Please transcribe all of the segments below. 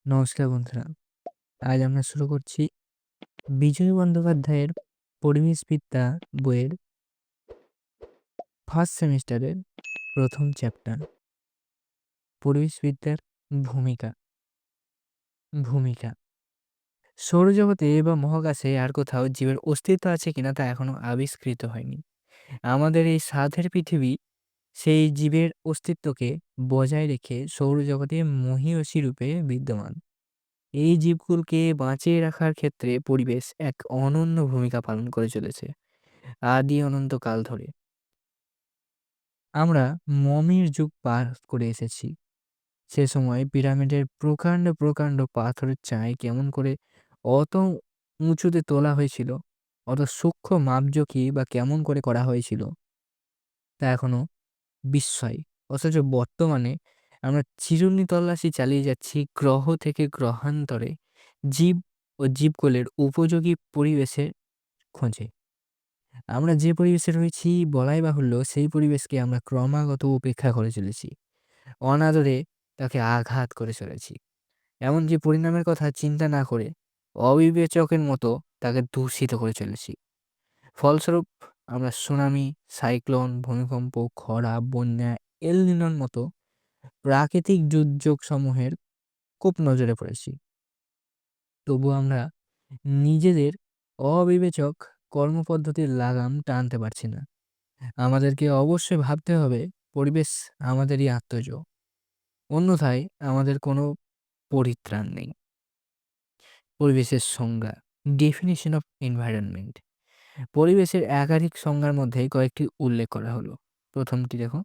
নমস্কার বন্ধুরা। আজ আমরা শুরু করছি বিজয় বন্দ্যোপাধ্যায়ের পরিবেশবিদ্যা বইয়ের ফার্স্ট সেমিস্টারের প্রথম চ্যাপ্টার পরিবেশবিদ্যার ভূমিকা। ভূমিকা সৌরজগতে বা মহাকাশে আর কোথাও জীবের অস্তিত্ব আছে কিনা তা এখনো আবিষ্কৃত হয়নি। আমাদের এই সাধের পৃথিবী সেই জীবের অস্তিত্বকে বজায় রেখে সৌরজগতে মহীয়সী রূপে বিদ্যমান। এই জীবকুলকে বাঁচিয়ে রাখার ক্ষেত্রে পরিবেশ এক অনন্য ভূমিকা পালন করে চলেছে আদি অনন্তকাল ধরে। আমরা মমির যুগ পার করে এসেছি। সে সময় পিরামিডের প্রকাণ্ড প্রকাণ্ড পাথরের চাই কেমন করে অত উঁচুতে তোলা হয়েছিল, অত সূক্ষ্ম মাপজোকি বা কেমন করে করা হয়েছিল তা এখনো বিস্ময়। অথচ বর্তমানে আমরা চিরুনি তল্লাশি চালিয়ে যাচ্ছি গ্রহ থেকে গ্রহান্তরে জীব ও জীবকুলের উপযোগী পরিবেশের খোঁজে। আমরা যে পরিবেশে রয়েছি বলাই বাহুল্য সেই পরিবেশকে আমরা ক্রমাগত উপেক্ষা করে চলেছি, অনাদরে তাকে আঘাত করে চলেছি। এমনকি পরিণামের কথা চিন্তা না করে অবিবেচকের মতো তাকে দূষিত করে চলেছি। ফলস্বরূপ আমরা সুনামি, সাইক্লোন, ভূমিকম্প, খরা, বন্যা, এল নিনোর মতো প্রাকৃতিক দুর্যোগ সমূহের খুব নজরে পড়েছি। তবু আমরা নিজেদের অবিবেচক কর্মপদ্ধতির লাগাম টানতে পারছি না। আমাদেরকে অবশ্যই ভাবতে হবে পরিবেশ আমাদেরই আত্মজ, অন্যথায় আমাদের কোনো পরিত্রাণ নেই। পরিবেশের সংজ্ঞা, ডেফিনিশন অফ এনভায়রনমেন্ট। পরিবেশের একাধিক সংজ্ঞার মধ্যে কয়েকটি উল্লেখ করা হলো। প্রথমটি দেখো,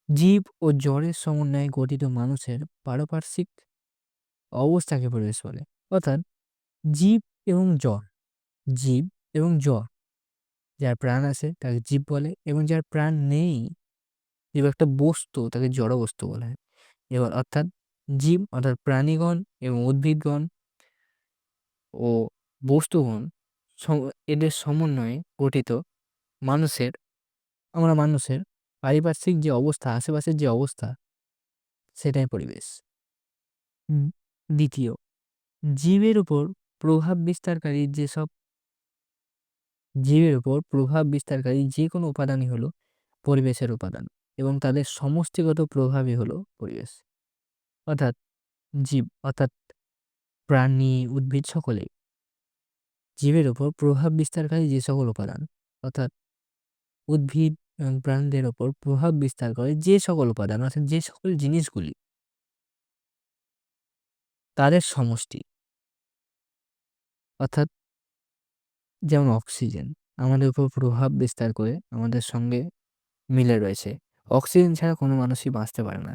জীব ও জড়ের সমন্বয়ে গঠিত মানুষের পারপার্শ্বিক অবস্থাকে পরিবেশ বলে। অর্থাৎ জীব এবং জড়, জীব এবং জড়, যার প্রাণ আছে তাকে জীব বলে, এবং যার প্রাণ নেই, জীব একটা বস্তু, তাকে জড় বস্তু বলা হয়। এবার অর্থাৎ জীব অর্থাৎ প্রাণীগণ এবং উদ্ভিদগণ ও বস্তুগণ এদের সমন্বয়ে গঠিত মানুষের, আমরা মানুষের পারিপার্শ্বিক যে অবস্থা, আশেপাশের যে অবস্থা, সেটাই পরিবেশ। দ্বিতীয়, জীবের উপর প্রভাব বিস্তারকারী যেসব জীবের উপর প্রভাব বিস্তারকারী যে কোনো উপাদানই হলো পরিবেশের উপাদান, এবং তাদের সমষ্টিগত প্রভাবই হলো পরিবেশ। অর্থাৎ জীব অর্থাৎ প্রাণী, উদ্ভিদ সকলেই জীবের উপর প্রভাব বিস্তারকারী যে সকল উপাদান, অর্থাৎ উদ্ভিদ এবং প্রাণীদের ওপর প্রভাব বিস্তার করে যে সকল উপাদান, অর্থাৎ যে সকল জিনিসগুলি, তাদের সমষ্টি। অর্থাৎ যেমন অক্সিজেন আমাদের উপর প্রভাব বিস্তার করে আমাদের সঙ্গে মিলে রয়েছে। অক্সিজেন ছাড়া কোনো মানুষই বাঁচতে পারে না।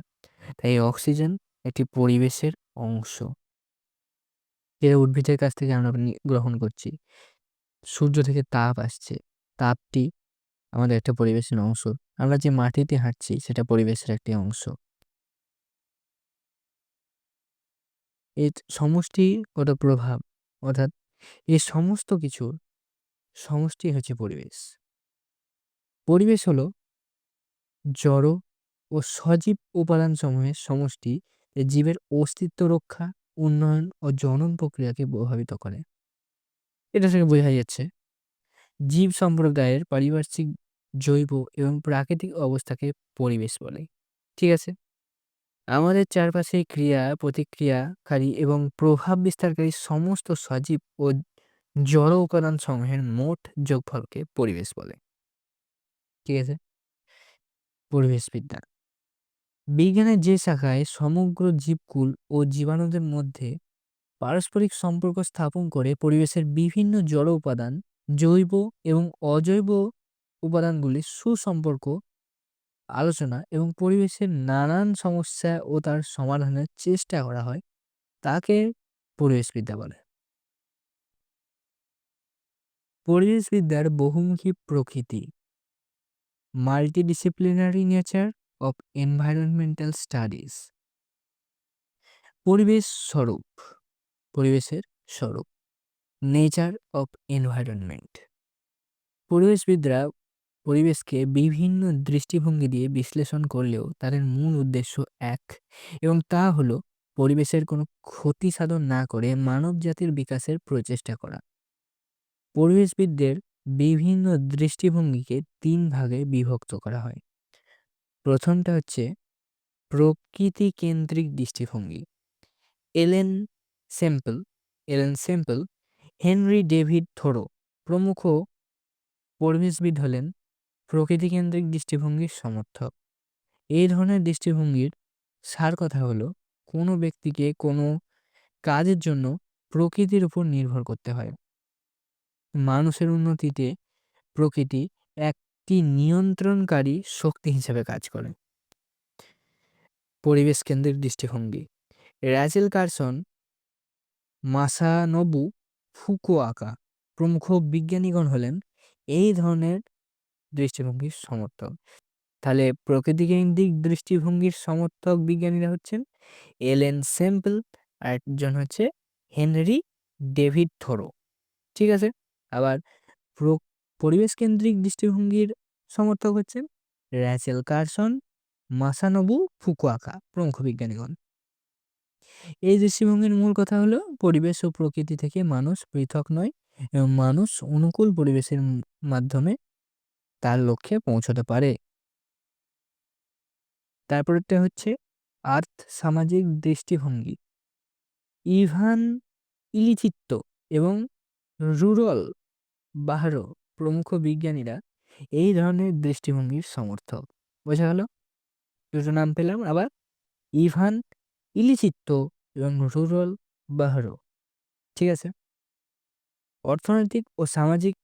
তাই এই অক্সিজেন একটি পরিবেশের অংশ, যেটা উদ্ভিদের কাছ থেকে আমরা গ্রহণ করছি। সূর্য থেকে তাপ আসছে, তাপটি আমাদের একটা পরিবেশের অংশ। আমরা যে মাটিতে হাঁটছি সেটা পরিবেশের একটি অংশ। এর সমষ্টিগত প্রভাব, অর্থাৎ এই সমস্ত কিছুর সমষ্টি হচ্ছে পরিবেশ। পরিবেশ হলো জড় ও সজীব উপাদানসমূহের সমষ্টি, যা জীবের অস্তিত্ব রক্ষা, উন্নয়ন ও জনন প্রক্রিয়াকে প্রভাবিত করে। এটা থেকে বোঝা যাচ্ছে জীব সম্প্রদায়ের পারিপার্শ্বিক, জৈব এবং প্রাকৃতিক অবস্থাকে পরিবেশ বলে। ঠিক আছে? আমাদের চারপাশে ক্রিয়া প্রতিক্রিয়াকারী এবং প্রভাব বিস্তারকারী সমস্ত সজীব ও জড় উপাদান সমূহের মোট যোগফলকে পরিবেশ বলে। ঠিক আছে? পরিবেশবিদ্যা বিজ্ঞানের যে শাখায় সমগ্র জীবকুল ও জীবাণুদের মধ্যে পারস্পরিক সম্পর্ক স্থাপন করে পরিবেশের বিভিন্ন জড় উপাদান, জৈব এবং অজৈব উপাদানগুলির সুসম্পর্ক আলোচনা এবং পরিবেশের নানান সমস্যা ও তার সমাধানের চেষ্টা করা হয়, তাকে পরিবেশবিদ্যা বলে। পরিবেশবিদ্যার বহুমুখী প্রকৃতি, multidisciplinary nature of environmental studies. পরিবেশ স্বরূপ, পরিবেশের স্বরূপ, নেচার অফ এনভায়রনমেন্ট। পরিবেশবিদরা পরিবেশকে বিভিন্ন দৃষ্টিভঙ্গি দিয়ে বিশ্লেষণ করলেও তাদের মূল উদ্দেশ্য এক, এবং তা হলো পরিবেশের কোনো ক্ষতি সাধন না করে মানব জাতির বিকাশের প্রচেষ্টা করা। পরিবেশবিদদের বিভিন্ন দৃষ্টিভঙ্গিকে ৩ ভাগে বিভক্ত করা হয়। প্রথমটা হচ্ছে প্রকৃতি কেন্দ্রিক দৃষ্টিভঙ্গি। এলেন সেম্পল, হেনরি ডেভিড থোরো প্রমুখ পরিবেশবিদ হলেন প্রকৃতিকেন্দ্রিক দৃষ্টিভঙ্গির সমর্থক। এই ধরনের দৃষ্টিভঙ্গির সার কথা হলো, কোনো ব্যক্তিকে কোনো কাজের জন্য প্রকৃতির উপর নির্ভর করতে হয়। মানুষের উন্নতিতে প্রকৃতি একটি নিয়ন্ত্রণকারী শক্তি হিসেবে কাজ করে। পরিবেশ কেন্দ্রিক দৃষ্টিভঙ্গি। রাচেল কারসন, মাসানোবু ফুকুওকা প্রমুখ বিজ্ঞানীগণ হলেন এই ধরনের দৃষ্টিভঙ্গির সমর্থক। তাহলে প্রকৃতিকেন্দ্রিক দৃষ্টিভঙ্গির সমর্থক বিজ্ঞানীরা হচ্ছেন এলেন সেম্পল, আর একজন হচ্ছে হেনরি ডেভিড থোরো। ঠিক আছে। আবার পরিবেশ কেন্দ্রিক দৃষ্টিভঙ্গির সমর্থক হচ্ছেন রাচেল কারসন, মাসানোবু ফুকুওকা প্রমুখ বিজ্ঞানীগণ। এই দৃষ্টিভঙ্গির মূল কথা হলো, পরিবেশ ও প্রকৃতি থেকে মানুষ পৃথক নয় এবং মানুষ অনুকূল পরিবেশের মাধ্যমে তার লক্ষ্যে পৌঁছতে পারে। তারপরেরটা হচ্ছে আর্থ সামাজিক দৃষ্টিভঙ্গি। ইভান ইলিচিত্ত এবং রুরল বাহারো প্রমুখ বিজ্ঞানীরা এই ধরনের দৃষ্টিভঙ্গির সমর্থক। বোঝা গেল? দুটো নাম পেলাম আবার, ইভান ইলিচিত্ত এবং রুরল বাহারো। ঠিক আছে। অর্থনৈতিক ও সামাজিক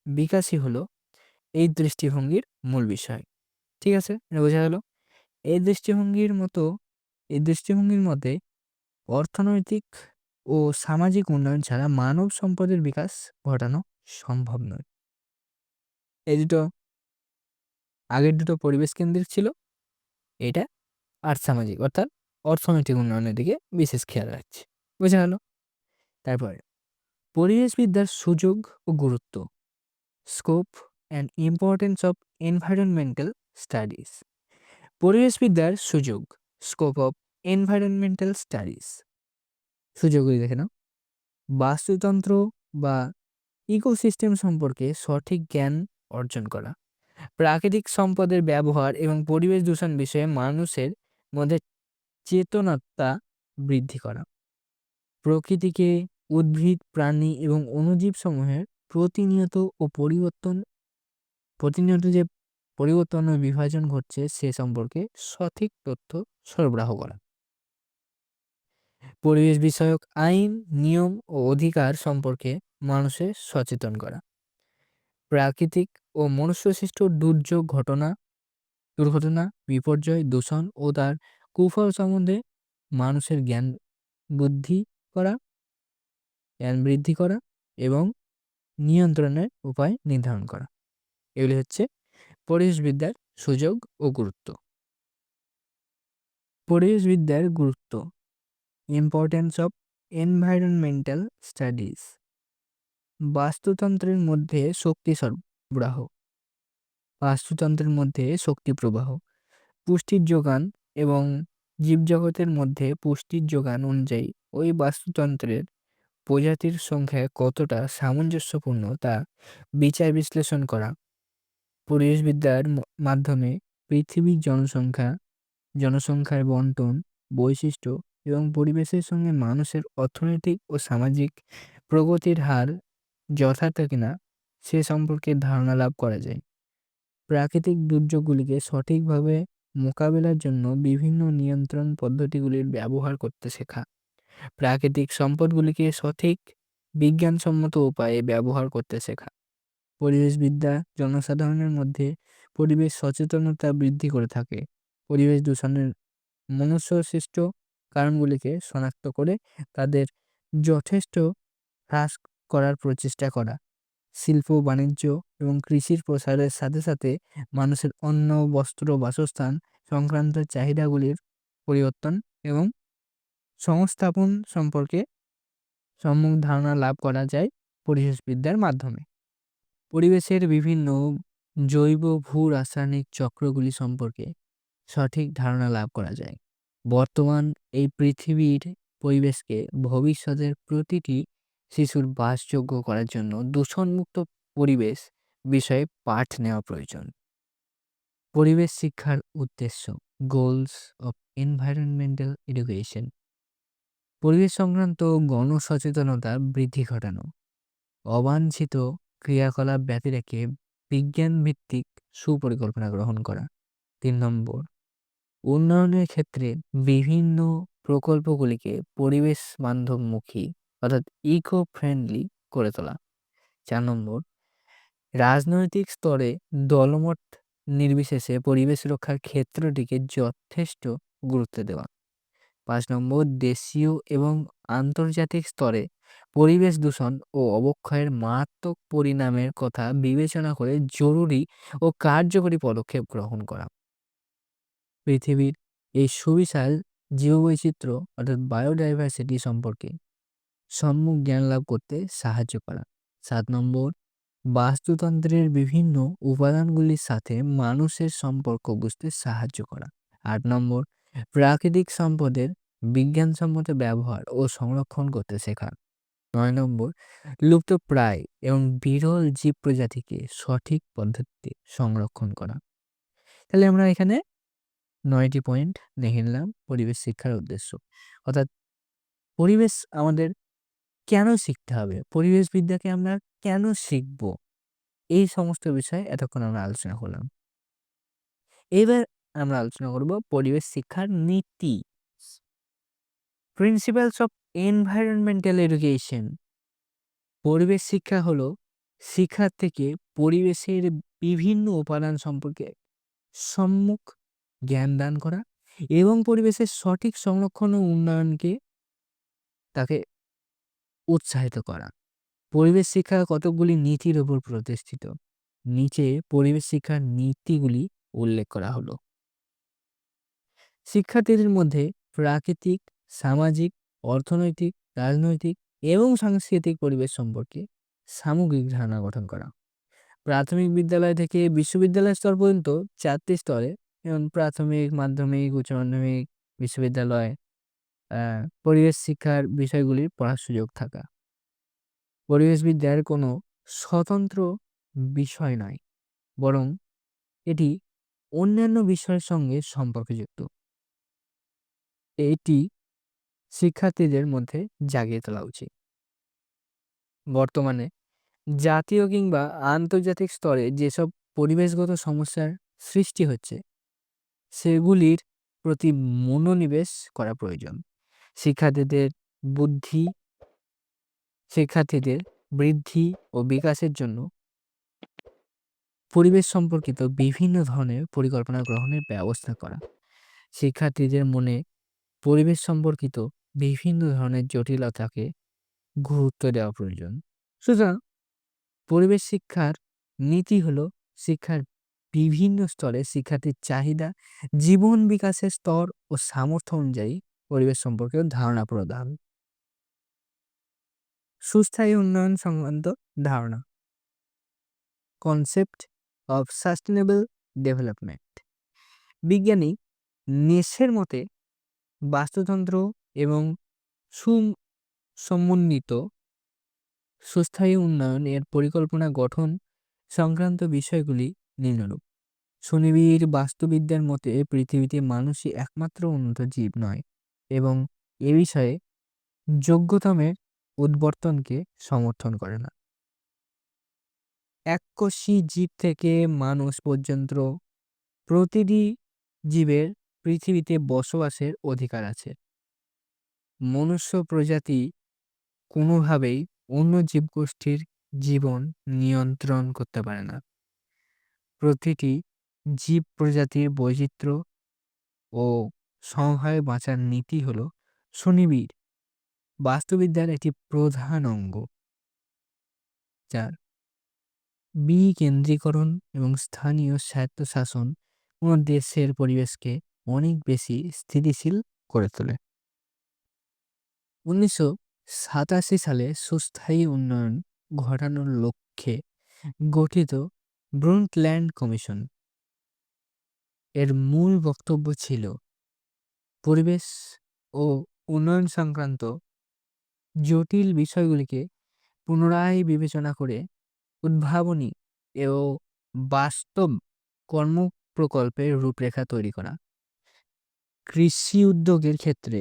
বিকাশই হলো এই দৃষ্টিভঙ্গির মূল বিষয়। ঠিক আছে, এটা বোঝা গেল। এই দৃষ্টিভঙ্গির মতে অর্থনৈতিক ও সামাজিক উন্নয়ন ছাড়া মানব সম্পদের বিকাশ ঘটানো সম্ভব নয়। এই দুটো, আগের দুটো পরিবেশ কেন্দ্রিক ছিল, এটা আর সামাজিক অর্থাৎ অর্থনৈতিক উন্নয়নের দিকে বিশেষ খেয়াল রাখছে। বোঝা গেল? তারপরে পরিবেশবিদ্যার সুযোগ ও গুরুত্ব। Scope and importance of environmental studies. পরিবেশবিদ্যার সুযোগ, স্কোপ অফ এনভায়রনমেন্টাল স্টাডিজ। সুযোগগুলি দেখে নাও। বাস্তুতন্ত্র বা ইকোসিস্টেম সম্পর্কে সঠিক জ্ঞান অর্জন করা, প্রাকৃতিক সম্পদের ব্যবহার এবং পরিবেশ দূষণ বিষয়ে মানুষের মধ্যে চেতনতা বৃদ্ধি করা, প্রকৃতিকে, উদ্ভিদ, প্রাণী এবং অণুজীব সমূহের প্রতিনিয়ত যে পরিবর্তন ও বিভাজন ঘটছে সে সম্পর্কে সঠিক তথ্য সরবরাহ করা, পরিবেশ বিষয়ক আইন, নিয়ম ও অধিকার সম্পর্কে মানুষের সচেতন করা, প্রাকৃতিক ও মনুষ্যসৃষ্ট দুর্ঘটনা, বিপর্যয়, দূষণ ও তার কুফল সম্বন্ধে মানুষের জ্ঞান বৃদ্ধি করা এবং নিয়ন্ত্রণের উপায় নির্ধারণ করা। এগুলি হচ্ছে পরিবেশবিদ্যার সুযোগ ও গুরুত্ব। পরিবেশবিদ্যার গুরুত্ব, ইম্পর্টেন্স অফ এনভায়রনমেন্টাল স্টাডিজ। বাস্তুতন্ত্রের মধ্যে শক্তি প্রবাহ, পুষ্টির যোগান এবং জীবজগতের মধ্যে পুষ্টির যোগান অনুযায়ী ওই বাস্তুতন্ত্রের প্রজাতির সংখ্যা কতটা সামঞ্জস্যপূর্ণ তা বিচার বিশ্লেষণ করা। পরিবেশবিদ্যার মাধ্যমে পৃথিবীর জনসংখ্যার বণ্টন, বৈশিষ্ট্য এবং পরিবেশের সঙ্গে মানুষের অর্থনৈতিক ও সামাজিক প্রগতির হার যথার্থ কিনা সে সম্পর্কে ধারণা লাভ করা যায়। প্রাকৃতিক দুর্যোগগুলিকে সঠিকভাবে মোকাবেলার জন্য বিভিন্ন নিয়ন্ত্রণ পদ্ধতিগুলির ব্যবহার করতে শেখা, প্রাকৃতিক সম্পদগুলিকে সঠিক বিজ্ঞানসম্মত উপায়ে ব্যবহার করতে শেখা। পরিবেশবিদ্যা জনসাধারণের মধ্যে পরিবেশ সচেতনতা বৃদ্ধি করে থাকে। পরিবেশ দূষণের মনুষ্যসৃষ্ট কারণগুলিকে শনাক্ত করে তাদের যথেষ্ট হ্রাস করার প্রচেষ্টা করা, শিল্প, বাণিজ্য এবং কৃষির প্রসারের সাথে সাথে মানুষের অন্ন, বস্ত্র, বাসস্থান সংক্রান্ত চাহিদাগুলির পরিবর্তন এবং সংস্থাপন সম্পর্কে সম্যক ধারণা লাভ করা যায় পরিবেশবিদ্যার মাধ্যমে। পরিবেশের বিভিন্ন জৈব ভূ রাসায়নিক চক্রগুলি সম্পর্কে সঠিক ধারণা লাভ করা যায়। বর্তমান এই পৃথিবীর পরিবেশকে ভবিষ্যতের প্রতিটি শিশুর বাসযোগ্য করার জন্য দূষণমুক্ত পরিবেশ বিষয়ে পাঠ নেওয়া প্রয়োজন। পরিবেশ শিক্ষার উদ্দেশ্য, গোলস অফ এনভায়রনমেন্টাল এডুকেশন, পরিবেশ সংক্রান্ত গণসচেতনতা বৃদ্ধি ঘটানো, অবাঞ্ছিত ক্রিয়াকলাপ ব্যতি রেখে বিজ্ঞান ভিত্তিক সুপরিকল্পনা গ্রহণ করা। ৩ নম্বর, উন্নয়নের ক্ষেত্রে বিভিন্ন প্রকল্পগুলিকে পরিবেশ বান্ধবমুখী অর্থাৎ ইকো ফ্রেন্ডলি করে তোলা। ৪ নম্বর, রাজনৈতিক স্তরে দলমত নির্বিশেষে পরিবেশ রক্ষার ক্ষেত্রটিকে যথেষ্ট গুরুত্ব দেওয়া। ৫ নম্বর, দেশীয় এবং আন্তর্জাতিক স্তরে পরিবেশ দূষণ ও অবক্ষয়ের মারাত্মক পরিণামের কথা বিবেচনা করে জরুরি ও কার্যকরী পদক্ষেপ গ্রহণ করা। পৃথিবীর এই সুবিশাল জীববৈচিত্র্য অর্থাৎ বায়োডাইভার্সিটি সম্পর্কে সম্যক জ্ঞান লাভ করতে সাহায্য করা। ৭ নম্বর, বাস্তুতন্ত্রের বিভিন্ন উপাদানগুলির সাথে মানুষের সম্পর্ক বুঝতে সাহায্য করা। ৮ নম্বর, প্রাকৃতিক সম্পদের বিজ্ঞানসম্মত ব্যবহার ও সংরক্ষণ করতে শেখা। ৯ নম্বর, লুপ্তপ্রায় এবং বিরল জীব প্রজাতিকে সঠিক পদ্ধতিতে সংরক্ষণ করা। তাহলে আমরা এখানে ৯টি পয়েন্ট দেখে নিলাম পরিবেশ শিক্ষার উদ্দেশ্য। অর্থাৎ পরিবেশ আমাদের কেন শিখতে হবে? পরিবেশবিদ্যাকে আমরা কেন শিখব? এই সমস্ত বিষয়ে এতক্ষণ আমরা আলোচনা করলাম। এবার আমরা আলোচনা করব পরিবেশ শিক্ষার নীতি। Principles of environmental education. পরিবেশ শিক্ষা হলো শিক্ষার্থীকে পরিবেশের বিভিন্ন উপাদান সম্পর্কে সম্যক জ্ঞান দান করা এবং পরিবেশের সঠিক সংরক্ষণ ও উন্নয়নকে তাকে উৎসাহিত করা। পরিবেশ শিক্ষা কতকগুলি নীতির উপর প্রতিষ্ঠিত। নিচে পরিবেশ শিক্ষার নীতিগুলি উল্লেখ করা হলো। শিক্ষার্থীদের মধ্যে প্রাকৃতিক, সামাজিক, অর্থনৈতিক, রাজনৈতিক এবং সাংস্কৃতিক পরিবেশ সম্পর্কে সামগ্রিক ধারণা গঠন করা। প্রাথমিক বিদ্যালয় থেকে বিশ্ববিদ্যালয় স্তর পর্যন্ত ৪টি স্তরে যেমন প্রাথমিক, মাধ্যমিক, উচ্চ মাধ্যমিক, বিশ্ববিদ্যালয় পরিবেশ শিক্ষার বিষয়গুলির পড়ার সুযোগ থাকা। পরিবেশবিদ্যার কোনো স্বতন্ত্র বিষয় নয়, বরং এটি অন্যান্য বিষয়ের সঙ্গে সম্পর্কযুক্ত। এটি শিক্ষার্থীদের মধ্যে জাগিয়ে তোলা উচিত। বর্তমানে জাতীয় কিংবা আন্তর্জাতিক স্তরে যেসব পরিবেশগত সমস্যার সৃষ্টি হচ্ছে সেগুলির প্রতি মনোনিবেশ করা প্রয়োজন। শিক্ষার্থীদের বুদ্ধি শিক্ষার্থীদের বৃদ্ধি ও বিকাশের জন্য পরিবেশ সম্পর্কিত বিভিন্ন ধরনের পরিকল্পনা গ্রহণের ব্যবস্থা করা। শিক্ষার্থীদের মনে পরিবেশ সম্পর্কিত বিভিন্ন ধরনের জটিলতাকে গুরুত্ব দেওয়া প্রয়োজন। সুতরাং পরিবেশ শিক্ষার নীতি হলো শিক্ষার বিভিন্ন স্তরে শিক্ষার্থীর চাহিদা, জীবন বিকাশের স্তর ও সামর্থ্য অনুযায়ী পরিবেশ সম্পর্কে ধারণা প্রদান। সুস্থায়ী উন্নয়ন সংক্রান্ত ধারণা, কনসেপ্ট অফ সাস্টেনেবল ডেভেলপমেন্ট। বিজ্ঞানী নেসের মতে বাস্তুতন্ত্র এবং সুসমন্বিত সুস্থায়ী উন্নয়ন এর পরিকল্পনা গঠন সংক্রান্ত বিষয়গুলি নিম্নরূপ। সুনিবিড় বাস্তুবিদ্যার মতে পৃথিবীতে মানুষই একমাত্র উন্নত জীব নয় এবং এ বিষয়ে যোগ্যতমের উদ্বর্তনকে সমর্থন করে না। এককোষী জীব থেকে মানুষ পর্যন্ত প্রতিটি জীবের পৃথিবীতে বসবাসের অধিকার আছে। মনুষ্য প্রজাতি কোনোভাবেই অন্য জীবগোষ্ঠীর জীবন নিয়ন্ত্রণ করতে পারে না। প্রতিটি জীব প্রজাতির বৈচিত্র্য ও সংহারে বাঁচার নীতি হল সুনিবিড় বাস্তুবিদ্যার একটি প্রধান অঙ্গ, যার বিকেন্দ্রীকরণ এবং স্থানীয় স্বায়ত্তশাসন কোনো দেশের পরিবেশকে অনেক বেশি স্থিতিশীল করে তোলে। ১৯৮৭ সালে সুস্থায়ী উন্নয়ন ঘটানোর লক্ষ্যে গঠিত ব্রুন্টল্যান্ড কমিশন এর মূল বক্তব্য ছিল পরিবেশ ও উন্নয়ন সংক্রান্ত জটিল বিষয়গুলিকে পুনরায় বিবেচনা করে উদ্ভাবনী ও বাস্তব কর্মপ্রকল্পের রূপরেখা তৈরি করা। কৃষি উদ্যোগের ক্ষেত্রে,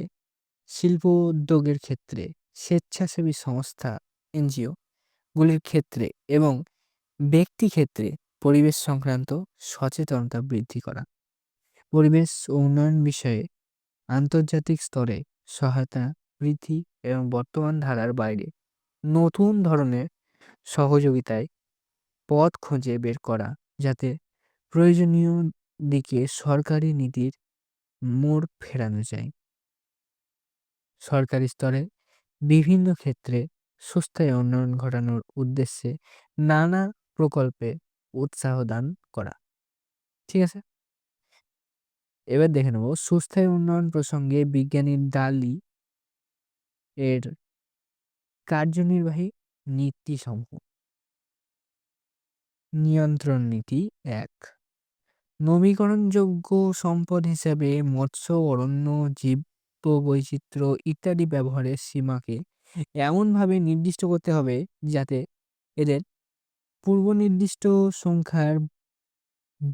শিল্প উদ্যোগের ক্ষেত্রে, স্বেচ্ছাসেবী সংস্থা এনজিও গুলির ক্ষেত্রে এবং ব্যক্তি ক্ষেত্রে পরিবেশ সংক্রান্ত সচেতনতা বৃদ্ধি করা। পরিবেশ ও উন্নয়ন বিষয়ে আন্তর্জাতিক স্তরে সহায়তা বৃদ্ধি এবং বর্তমান ধারার বাইরে নতুন ধরনের সহযোগিতায় পথ খুঁজে বের করা, যাতে প্রয়োজনীয় দিকে সরকারি নীতির মোড় ফেরানো যায়। সরকারি স্তরে বিভিন্ন ক্ষেত্রে সুস্থায়ী উন্নয়ন ঘটানোর উদ্দেশ্যে নানা প্রকল্পে উৎসাহ দান করা। ঠিক আছে, এবার দেখে নেব সুস্থায়ী উন্নয়ন প্রসঙ্গে বিজ্ঞানী ডালি এর কার্যনির্বাহী নীতি সমূহ। নিয়ন্ত্রণ নীতি ১, নবীকরণযোগ্য সম্পদ হিসেবে মৎস্য, অরণ্য, জীব বৈচিত্র্য ইত্যাদি ব্যবহারের সীমাকে এমনভাবে নির্দিষ্ট করতে হবে যাতে এদের পূর্বনির্দিষ্ট সংখ্যার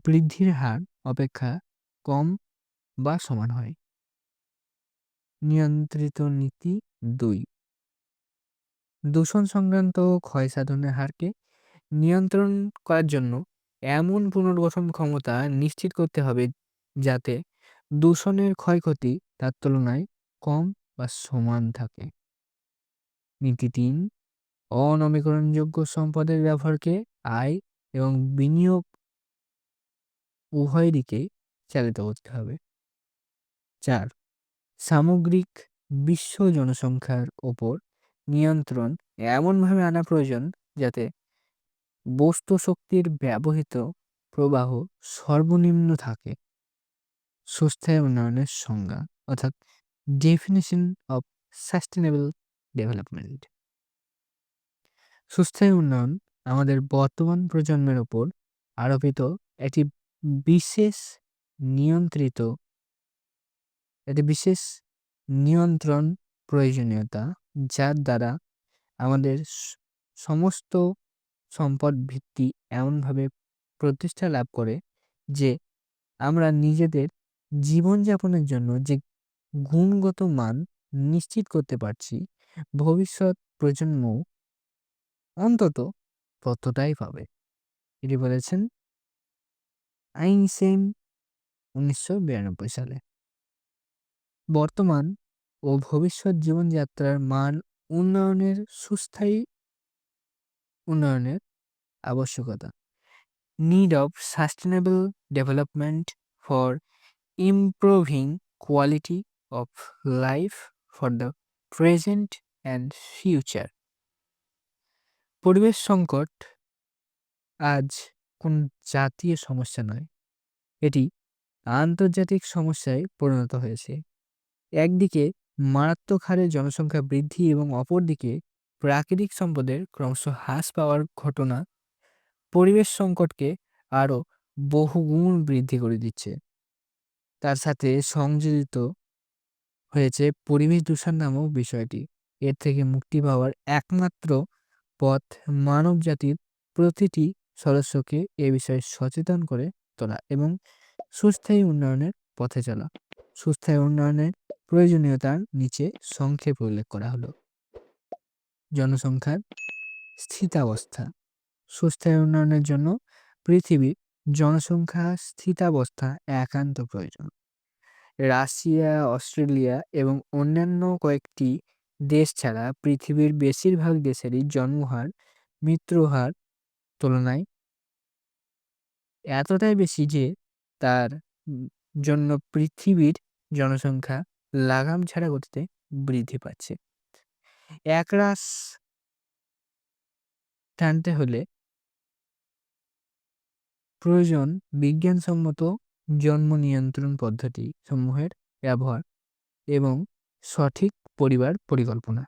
বৃদ্ধির হার অপেক্ষা কম বা সমান হয়। নিয়ন্ত্রিত নীতি ২, দূষণ সংক্রান্ত ক্ষয়সাধনের হারকে নিয়ন্ত্রণ করার জন্য এমন পুনর্গঠন ক্ষমতা নিশ্চিত করতে হবে যাতে দূষণের ক্ষয়ক্ষতি তার তুলনায় কম বা সমান থাকে। নীতি ৩, অনবীকরণযোগ্য সম্পদের ব্যবহারকে আয় এবং বিনিয়োগ উভয় দিকে চালিত করতে হবে। ৪, সামগ্রিক বিশ্ব জনসংখ্যার ওপর নিয়ন্ত্রণ এমনভাবে আনা প্রয়োজন যাতে বস্তু শক্তির ব্যবহৃত প্রবাহ সর্বনিম্ন থাকে। সুস্থায়ী উন্নয়নের সংজ্ঞা অর্থাৎ ডেফিনেশন অফ সাস্টেনেবল ডেভেলপমেন্ট। সুস্থায়ী উন্নয়ন আমাদের বর্তমান প্রজন্মের ওপর আরোপিত একটি বিশেষ নিয়ন্ত্রিত বিশেষ নিয়ন্ত্রণ প্রয়োজনীয়তা, যার দ্বারা আমাদের সমস্ত সম্পদ ভিত্তি এমনভাবে প্রতিষ্ঠা লাভ করে যে আমরা নিজেদের জীবনযাপনের জন্য যে গুণগত মান নিশ্চিত করতে পারছি, ভবিষ্যৎ প্রজন্ম অন্তত ততটাই পাবে। এটি বলেছেন আইনস্টাইন 1992 সালে। বর্তমান ও ভবিষ্যৎ জীবনযাত্রার মান উন্নয়নের সুস্থায়ী উন্নয়নের আবশ্যকতা। Need of sustainable development for improving quality of life for the present and future. পরিবেশ সংকট আজ কোন জাতীয় সমস্যা নয়, এটি আন্তর্জাতিক সমস্যায় পরিণত হয়েছে। একদিকে মারাত্মক হারে জনসংখ্যা বৃদ্ধি এবং অপরদিকে প্রাকৃতিক সম্পদের ক্রমশ হ্রাস পাওয়ার ঘটনা পরিবেশ সংকটকে আরো বহুগুণ বৃদ্ধি করে দিচ্ছে। তার সাথে সংযোজিত হয়েছে পরিবেশ দূষণ নামক বিষয়টি। এর থেকে মুক্তি পাওয়ার একমাত্র পথ মানব জাতির প্রতিটি সদস্যকে এ বিষয়ে সচেতন করে তোলা এবং সুস্থায়ী উন্নয়নের পথে চলা। সুস্থায়ী উন্নয়নের প্রয়োজনীয়তার নিচে সংক্ষেপে উল্লেখ করা হলো। জনসংখ্যার স্থিতাবস্থা। সুস্থায়ী উন্নয়নের জন্য পৃথিবীর জনসংখ্যা স্থিতাবস্থা একান্ত প্রয়োজন। রাশিয়া, অস্ট্রেলিয়া এবং অন্যান্য কয়েকটি দেশ ছাড়া পৃথিবীর বেশিরভাগ দেশেরই জন্মহার মৃত্যুহার তুলনায় এতটাই বেশি যে তার জন্য পৃথিবীর জনসংখ্যা লাগাম ছাড়া গতিতে বৃদ্ধি পাচ্ছে। একরাশ টানতে হলে প্রয়োজন বিজ্ঞানসম্মত জন্ম নিয়ন্ত্রণ পদ্ধতি সমূহের ব্যবহার এবং সঠিক পরিবার পরিকল্পনা।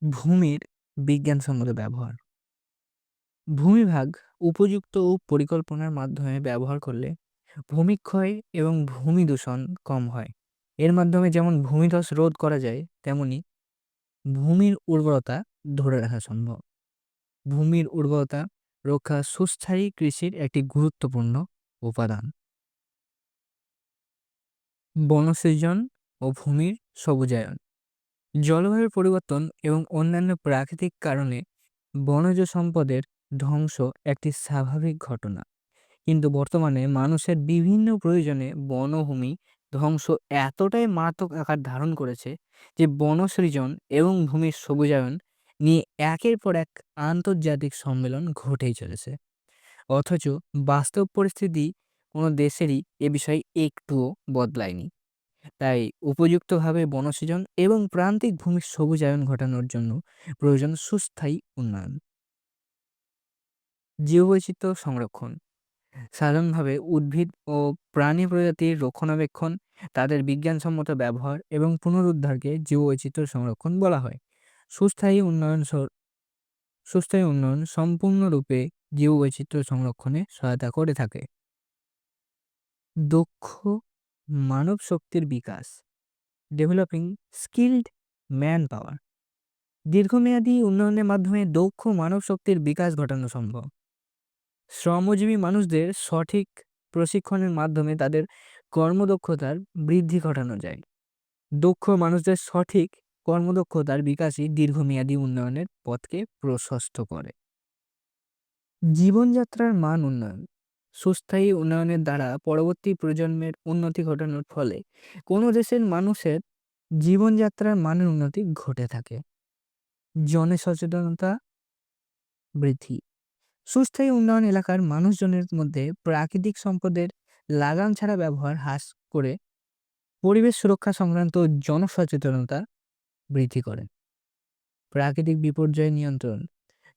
ভূমির বিজ্ঞানসম্মত ব্যবহার। ভূমিভাগ উপযুক্ত পরিকল্পনার মাধ্যমে ব্যবহার করলে ভূমিক্ষয় এবং ভূমি দূষণ কম হয়। এর মাধ্যমে যেমন ভূমিধস রোধ করা যায়, তেমনি ভূমির উর্বরতা ধরে রাখা সম্ভব। ভূমির উর্বরতা রক্ষা সুস্থায়ী কৃষির একটি গুরুত্বপূর্ণ উপাদান। বনসৃজন ও ভূমির সবুজায়ন। জলবায়ুর পরিবর্তন এবং অন্যান্য প্রাকৃতিক কারণে বনজ সম্পদের ধ্বংস একটি স্বাভাবিক ঘটনা। কিন্তু বর্তমানে মানুষের বিভিন্ন প্রয়োজনে বনভূমি ধ্বংস এতটাই মারাত্মক আকার ধারণ করেছে যে বনসৃজন এবং ভূমির সবুজায়ন নিয়ে একের পর এক আন্তর্জাতিক সম্মেলন ঘটেই চলেছে। অথচ বাস্তব পরিস্থিতি কোনো দেশেরই এ বিষয়ে একটুও বদলায়নি। তাই উপযুক্তভাবে বনসৃজন এবং প্রান্তিক ভূমির সবুজায়ন ঘটানোর জন্য প্রয়োজন সুস্থায়ী উন্নয়ন। জীববৈচিত্র্য সংরক্ষণ। সাধারণভাবে উদ্ভিদ ও প্রাণী প্রজাতির রক্ষণাবেক্ষণ, তাদের বিজ্ঞানসম্মত ব্যবহার এবং পুনরুদ্ধারকে জীববৈচিত্র্য সংরক্ষণ বলা হয়। সুস্থায়ী উন্নয়ন সুস্থায়ী উন্নয়ন সম্পূর্ণরূপে জীববৈচিত্র্য সংরক্ষণে সহায়তা করে থাকে। দক্ষ মানব শক্তির বিকাশ। Developing skilled manpower. দীর্ঘমেয়াদী উন্নয়নের মাধ্যমে দক্ষ মানব শক্তির বিকাশ ঘটানো সম্ভব। শ্রমজীবী মানুষদের সঠিক প্রশিক্ষণের মাধ্যমে তাদের কর্মদক্ষতার বৃদ্ধি ঘটানো যায়। দক্ষ মানুষদের সঠিক কর্মদক্ষতার বিকাশই দীর্ঘমেয়াদী উন্নয়নের পথকে প্রশস্ত করে। জীবনযাত্রার মান উন্নয়ন। সুস্থায়ী উন্নয়নের দ্বারা পরবর্তী প্রজন্মের উন্নতি ঘটানোর ফলে কোনো দেশের মানুষের জীবনযাত্রার মানের উন্নতি ঘটে থাকে। জনসচেতনতা বৃদ্ধি। সুস্থায়ী উন্নয়ন এলাকার মানুষজনের মধ্যে প্রাকৃতিক সম্পদের লাগাম ছাড়া ব্যবহার হ্রাস করে পরিবেশ সুরক্ষা সংক্রান্ত জনসচেতনতা বৃদ্ধি করে। প্রাকৃতিক বিপর্যয় নিয়ন্ত্রণ।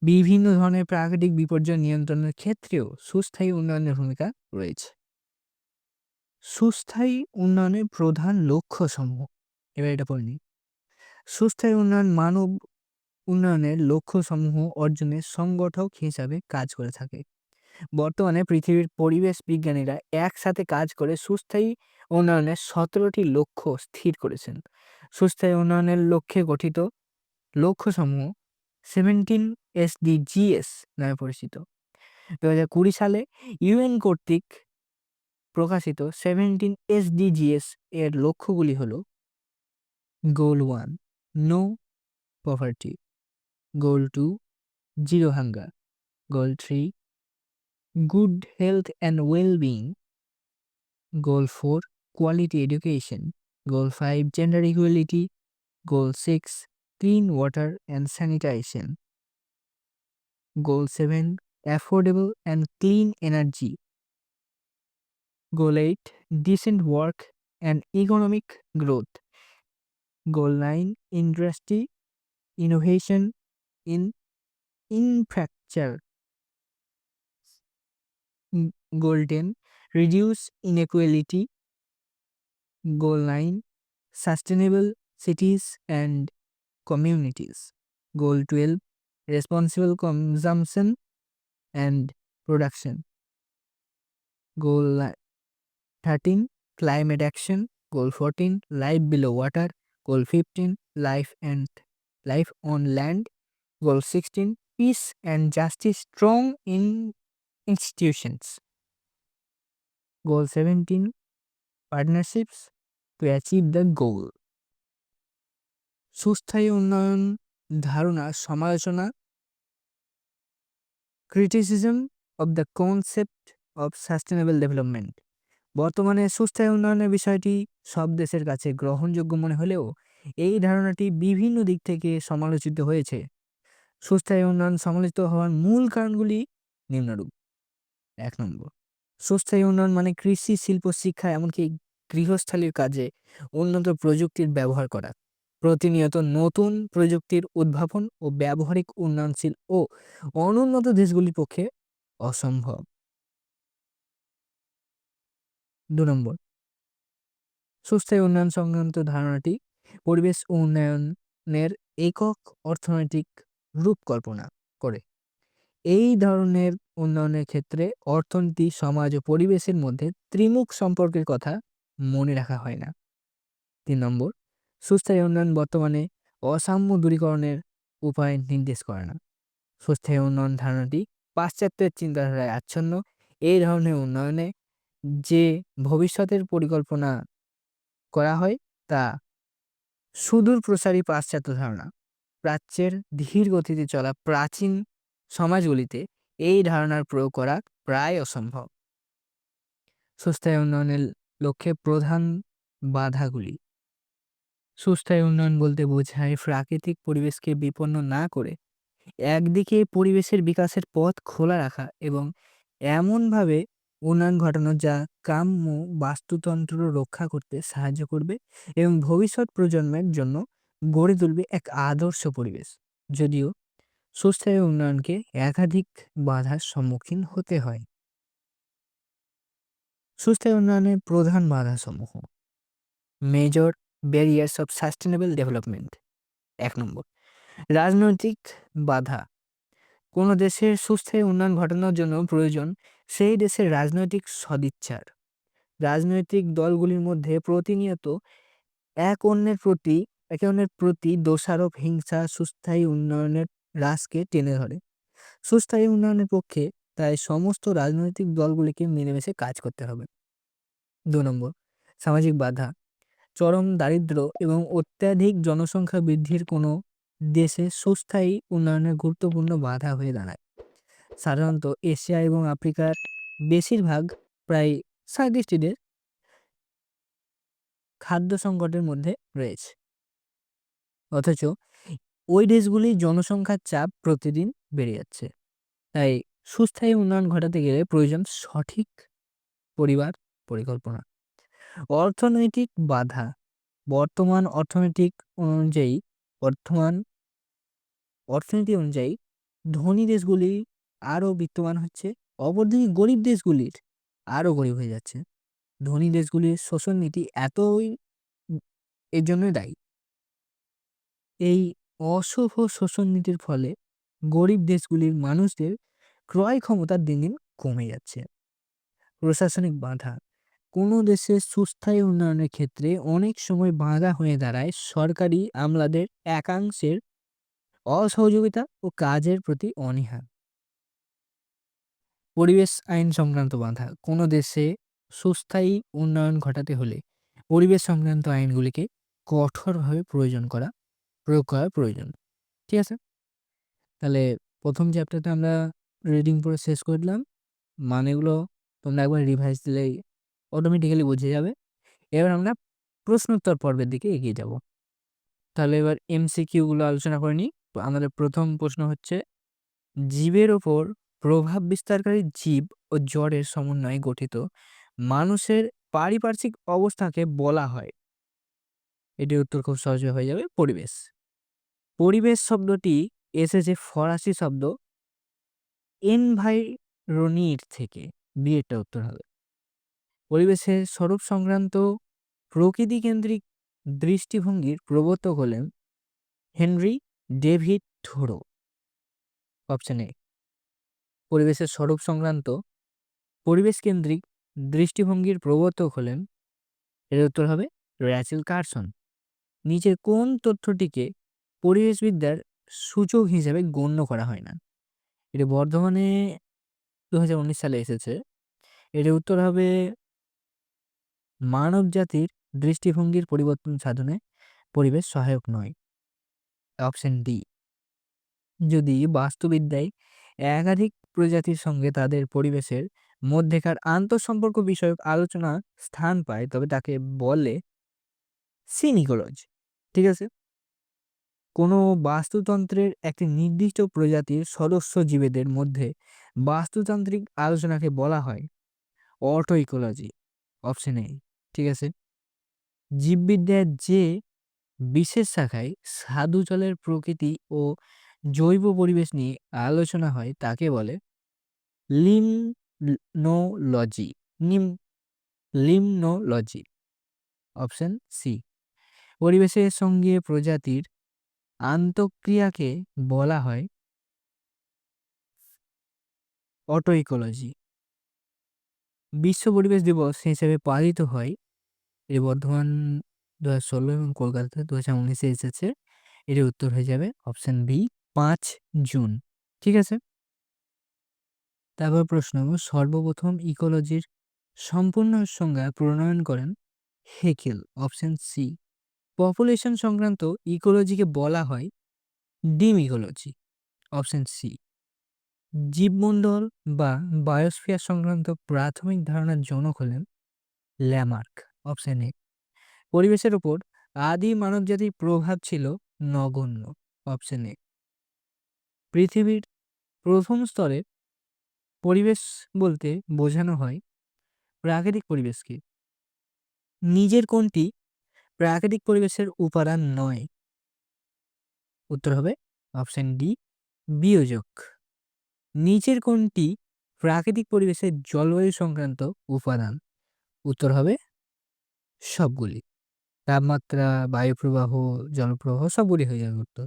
বিভিন্ন ধরনের প্রাকৃতিক বিপর্যয় নিয়ন্ত্রণের ক্ষেত্রেও সুস্থায়ী উন্নয়নের ভূমিকা রয়েছে। সুস্থায়ী উন্নয়নের প্রধান লক্ষ্য সমূহ এবার এটা পড়ে নিই। সুস্থায়ী উন্নয়ন মানব উন্নয়নের লক্ষ্যসমূহ অর্জনের সংগঠক হিসাবে কাজ করে থাকে। বর্তমানে পৃথিবীর পরিবেশ বিজ্ঞানীরা একসাথে কাজ করে সুস্থায়ী উন্নয়নের 17টি লক্ষ্য স্থির করেছেন। সুস্থায়ী উন্নয়নের লক্ষ্যে গঠিত লক্ষ্যসমূহ 17 SDGs নামে পরিচিত। 2020 সালে ইউএন কর্তৃক প্রকাশিত 17 SDGs এর লক্ষ্যগুলি হল: গোল 1 no poverty, goal 2 zero hunger, goal 3 good health and well-being, goal 4 quality education, goal 5 gender equality, goal 6 clean water and sanitation, goal 7 affordable and clean energy, goal 8 decent work and economic growth, goal 9 industry innovation in infrastructure, goal 10 reduce inequality, goal 9 sustainable cities and communities, goal 12 responsible consumption and production, goal 13 climate action, goal 14 life below water, goal 15 life on land, goal 16 peace and justice strong in institutions, goal 17 partnerships to achieve the goal. সুস্থায়ী উন্নয়ন ধারণা সমালোচনা। Criticism of the concept of sustainable development. বর্তমানে সুস্থায়ী উন্নয়নের বিষয়টি সব দেশের কাছে গ্রহণযোগ্য মনে হলেও এই ধারণাটি বিভিন্ন দিক থেকে সমালোচিত হয়েছে। সুস্থায়ী উন্নয়ন সমালোচিত হওয়ার মূল কারণগুলি নিম্নরূপ। 1 নম্বর, সুস্থায়ী উন্নয়ন মানে কৃষি, শিল্প, শিক্ষা এমনকি গৃহস্থালির কাজে উন্নত প্রযুক্তির ব্যবহার করা। প্রতিনিয়ত নতুন প্রযুক্তির উদ্ভাবন ও ব্যবহারিক উন্নয়নশীল ও অনুন্নত দেশগুলির পক্ষে অসম্ভব। 2 নম্বর, সুস্থায়ী উন্নয়ন সংক্রান্ত ধারণাটি পরিবেশ ও উন্নয়নের একক অর্থনৈতিক রূপকল্পনা করে। এই ধরনের উন্নয়নের ক্ষেত্রে অর্থনীতি, সমাজ ও পরিবেশের মধ্যে ত্রিমুখ সম্পর্কের কথা মনে রাখা হয় না। ৩ নম্বর, সুস্থায়ী উন্নয়ন বর্তমানে অসাম্য দূরীকরণের উপায় নির্দেশ করে না। সুস্থায়ী উন্নয়ন ধারণাটি পাশ্চাত্যের চিন্তাধারায় আচ্ছন্ন। এই ধরনের উন্নয়নে যে ভবিষ্যতের পরিকল্পনা করা হয় তা সুদূর প্রসারী পাশ্চাত্য ধারণা। প্রাচ্যের ধীর গতিতে চলা প্রাচীন সমাজগুলিতে এই ধারণার প্রয়োগ করা প্রায় অসম্ভব। সুস্থায়ী উন্নয়নের লক্ষ্যে প্রধান বাধাগুলি। সুস্থায়ী উন্নয়ন বলতে বোঝায় প্রাকৃতিক পরিবেশকে বিপন্ন না করে একদিকে পরিবেশের বিকাশের পথ খোলা রাখা এবং এমনভাবে উন্নয়ন ঘটানো যা কাম্য বাস্তুতন্ত্র রক্ষা করতে সাহায্য করবে এবং ভবিষ্যৎ প্রজন্মের জন্য গড়ে তুলবে এক আদর্শ পরিবেশ। যদিও সুস্থায়ী উন্নয়নকে একাধিক বাধার সম্মুখীন হতে হয়। সুস্থায়ী উন্নয়নের প্রধান বাধাসমূহ। Major barriers of sustainable development. ১ নম্বর, রাজনৈতিক বাধা। কোনো দেশের সুস্থায়ী উন্নয়ন ঘটানোর জন্য প্রয়োজন সেই দেশের রাজনৈতিক সদিচ্ছার। রাজনৈতিক দলগুলির মধ্যে প্রতিনিয়ত একে অন্যের প্রতি দোষারোপ, হিংসা সুস্থায়ী উন্নয়নের হ্রাসকে টেনে ধরে। সুস্থায়ী উন্নয়নের পক্ষে তাই সমস্ত রাজনৈতিক দলগুলিকে মিলেমিশে কাজ করতে হবে। ২ নম্বর, সামাজিক বাধা। চরম দারিদ্র্য এবং অত্যাধিক জনসংখ্যা বৃদ্ধির কোনো দেশে সুস্থায়ী উন্নয়নের গুরুত্বপূর্ণ বাধা হয়ে দাঁড়ায়। সাধারণত এশিয়া এবং আফ্রিকার বেশিরভাগ, প্রায় ৩৭টি দেশ খাদ্য সংকটের মধ্যে রয়েছে। অথচ ওই দেশগুলির জনসংখ্যার চাপ প্রতিদিন বেড়ে যাচ্ছে। তাই সুস্থায়ী উন্নয়ন ঘটাতে গেলে প্রয়োজন সঠিক পরিবার পরিকল্পনা। অর্থনৈতিক বাধা। বর্তমান অনুযায়ী বর্তমান অর্থনীতি অনুযায়ী ধনী দেশগুলি আরও বিত্তমান হচ্ছে, অপরদিকে গরিব দেশগুলির আরও গরিব হয়ে যাচ্ছে। ধনী দেশগুলির শোষণ নীতি এতই এর জন্যই দায়ী। এই অশুভ শোষণ নীতির ফলে গরিব দেশগুলির মানুষদের ক্রয় ক্ষমতা দিন দিন কমে যাচ্ছে। প্রশাসনিক বাধা। কোনো দেশের সুস্থায়ী উন্নয়নের ক্ষেত্রে অনেক সময় বাধা হয়ে দাঁড়ায় সরকারি আমলাদের একাংশের অসহযোগিতা ও কাজের প্রতি অনীহা। পরিবেশ আইন সংক্রান্ত বাধা। কোনো দেশে সুস্থায়ী উন্নয়ন ঘটাতে হলে পরিবেশ সংক্রান্ত আইনগুলিকে কঠোরভাবে প্রয়োগ করা প্রয়োজন। ঠিক আছে? তাহলে প্রথম চ্যাপ্টারটা আমরা রিডিং পড়ে শেষ করে দিলাম। মানেগুলো তোমরা একবার রিভাইজ দিলেই অটোমেটিক্যালি বুঝে যাবে। এবার আমরা প্রশ্নোত্তর পর্বের দিকে এগিয়ে যাব। তাহলে এবার এমসিকিউগুলো আলোচনা করে নিই। আমাদের প্রথম প্রশ্ন হচ্ছে, জীবের ওপর প্রভাব বিস্তারকারী জীব ও জড়ের সমন্বয়ে গঠিত মানুষের পারিপার্শ্বিক অবস্থাকে বলা হয়। এটির উত্তর খুব সহজে হয়ে যাবে পরিবেশ। পরিবেশ শব্দটি এসেছে ফরাসি শব্দ এনভাইরনির থেকে। বিয়েরটা উত্তর হবে। পরিবেশের স্বরূপ সংক্রান্ত প্রকৃতিকেন্দ্রিক দৃষ্টিভঙ্গির প্রবর্তক হলেন Henry David Thoreau. Option A. পরিবেশের স্বরূপ সংক্রান্ত পরিবেশকেন্দ্রিক দৃষ্টিভঙ্গির প্রবর্তক হলেন, এর উত্তর হবে র্যাচেল কার্সন। নিচের কোন তথ্যটিকে পরিবেশবিদ্যার সূচক হিসেবে গণ্য করা হয় না? এটি বর্ধমানে 2019 সালে এসেছে। এর উত্তর হবে মানব জাতির দৃষ্টিভঙ্গির পরিবর্তন সাধনে পরিবেশ সহায়ক নয়। Option D. যদি বাস্তুবিদ্যায় একাধিক প্রজাতির সঙ্গে তাদের পরিবেশের মধ্যেকার আন্তঃসম্পর্ক বিষয়ক আলোচনা স্থান পায় তবে তাকে বলে সিনিকোলজি। ঠিক আছে? কোনো বাস্তুতন্ত্রের একটি নির্দিষ্ট প্রজাতির সদস্য জীবেদের মধ্যে বাস্তুতান্ত্রিক আলোচনাকে বলা হয় অটোইকোলজি। Option A. ঠিক আছে? জীববিদ্যার যে বিশেষ শাখায় স্বাদু জলের প্রকৃতি ও জৈব পরিবেশ নিয়ে আলোচনা হয় তাকে বলে লিমনোলজি। নিম লিমনোলজি। Option C. পরিবেশের সঙ্গে প্রজাতির আন্তঃক্রিয়াকে বলা হয় অটো ইকোলজি। বিশ্ব পরিবেশ দিবস হিসেবে পালিত হয় এই বর্ধমান 2016 এবং কলকাতা 2019-এ এসেছে। এর উত্তর হয়ে যাবে অপশন বি 5 জুন। ঠিক আছে? তারপর প্রশ্ন, সর্বপ্রথম ইকোলজির সম্পূর্ণ সংজ্ঞা প্রণয়ন করেন হেকেল। Option C. পপুলেশন সংক্রান্ত ইকোলজিকে বলা হয় ডিম ইকোলজি। Option C. জীবমণ্ডল বা বায়োস্ফিয়ার সংক্রান্ত প্রাথমিক ধারণার জনক হলেন ল্যামার্ক। Option A. পরিবেশের উপর আদি মানবজাতির প্রভাব ছিল নগণ্য। Option A. পৃথিবীর প্রথম স্তরে পরিবেশ বলতে বোঝানো হয় প্রাকৃতিক পরিবেশকে। নিজের কোনটি প্রাকৃতিক পরিবেশের উপাদান নয়? উত্তর হবে অপশন ডি বিয়োজক। নিচের কোনটি প্রাকৃতিক পরিবেশের জলবায়ু সংক্রান্ত উপাদান? উত্তর হবে সবগুলি। তাপমাত্রা, বায়ু প্রবাহ, জলপ্রবাহ সবগুলি হয়ে যাবে উত্তর।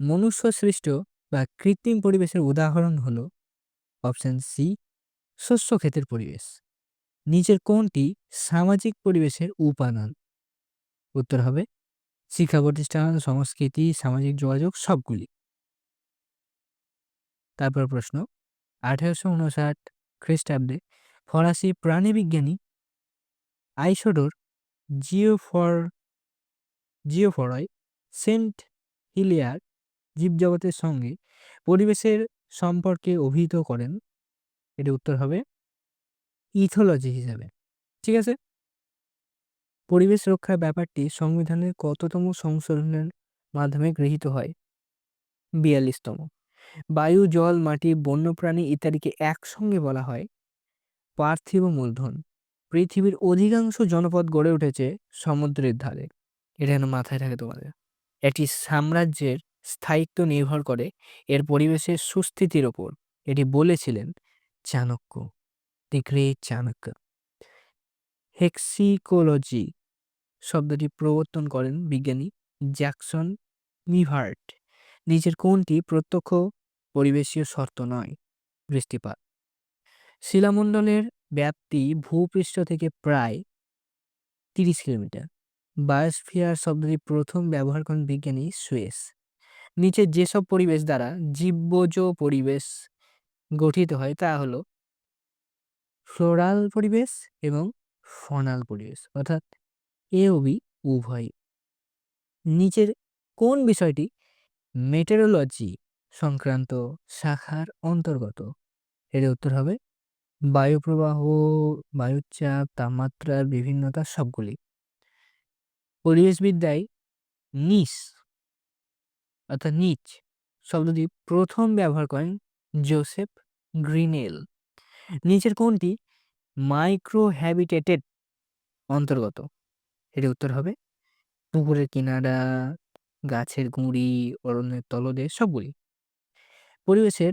মনুষ্য সৃষ্ট বা কৃত্রিম পরিবেশের উদাহরণ হলো অপশন সি শস্য ক্ষেতের পরিবেশ। নিচের কোনটি সামাজিক পরিবেশের উপাদান? উত্তর হবে শিক্ষা প্রতিষ্ঠান, সংস্কৃতি, সামাজিক যোগাযোগ সবগুলি। তারপর প্রশ্ন, 1859 খ্রিস্টাব্দে ফরাসি প্রাণীবিজ্ঞানী আইসোডোর জিওফরয় সেন্ট হিলিয়ার জীবজগতের সঙ্গে পরিবেশের সম্পর্কে অভিহিত করেন। এর উত্তর হবে ইথোলজি হিসাবে। ঠিক আছে? পরিবেশ রক্ষার ব্যাপারটি সংবিধানের কততম সংশোধনের মাধ্যমে গৃহীত হয়? 42তম। বায়ু, জল, মাটি, বন্যপ্রাণী ইত্যাদিকে একসঙ্গে বলা হয় পার্থিব মূলধন। পৃথিবীর অধিকাংশ জনপদ গড়ে উঠেছে সমুদ্রের ধারে। এটা যেন মাথায় থাকে তোমাদের। একটি সাম্রাজ্যের স্থায়িত্ব নির্ভর করে এর পরিবেশের সুস্থিতির ওপর, এটি বলেছিলেন চাণক্য, দি গ্রেট চাণক্য। হেক্সিকোলজি শব্দটি প্রবর্তন করেন বিজ্ঞানী জ্যাকসন মিভার্ট। নিচের কোনটি প্রত্যক্ষ পরিবেশীয় শর্ত নয়? বৃষ্টিপাত। শিলামণ্ডলের ব্যাপ্তি ভূপৃষ্ঠ থেকে প্রায় 30 কিলোমিটার। বায়োস্ফিয়ার শব্দটি প্রথম ব্যবহার করেন বিজ্ঞানী সুয়েস। নিচের যেসব পরিবেশ দ্বারা জীবজ পরিবেশ গঠিত হয় তা হলো ফ্লোরাল পরিবেশ এবং ফনাল পরিবেশ, অর্থাৎ এ ও বি উভয়। নিচের কোন বিষয়টি মেটেরোলজি সংক্রান্ত শাখার অন্তর্গত? এর উত্তর হবে বায়ু প্রবাহ, বায়ুর চাপ, তাপমাত্রার বিভিন্নতা সবগুলি। পরিবেশবিদ্যায় নিচ অর্থাৎ নিচ শব্দটি প্রথম ব্যবহার করেন জোসেফ গ্রিনেল। নিচের কোনটি মাইক্রো হ্যাবিটেটের অন্তর্গত? এর উত্তর হবে পুকুরের কিনারা, গাছের গুঁড়ি, অরণ্যের তলদেশ সবগুলি। পরিবেশের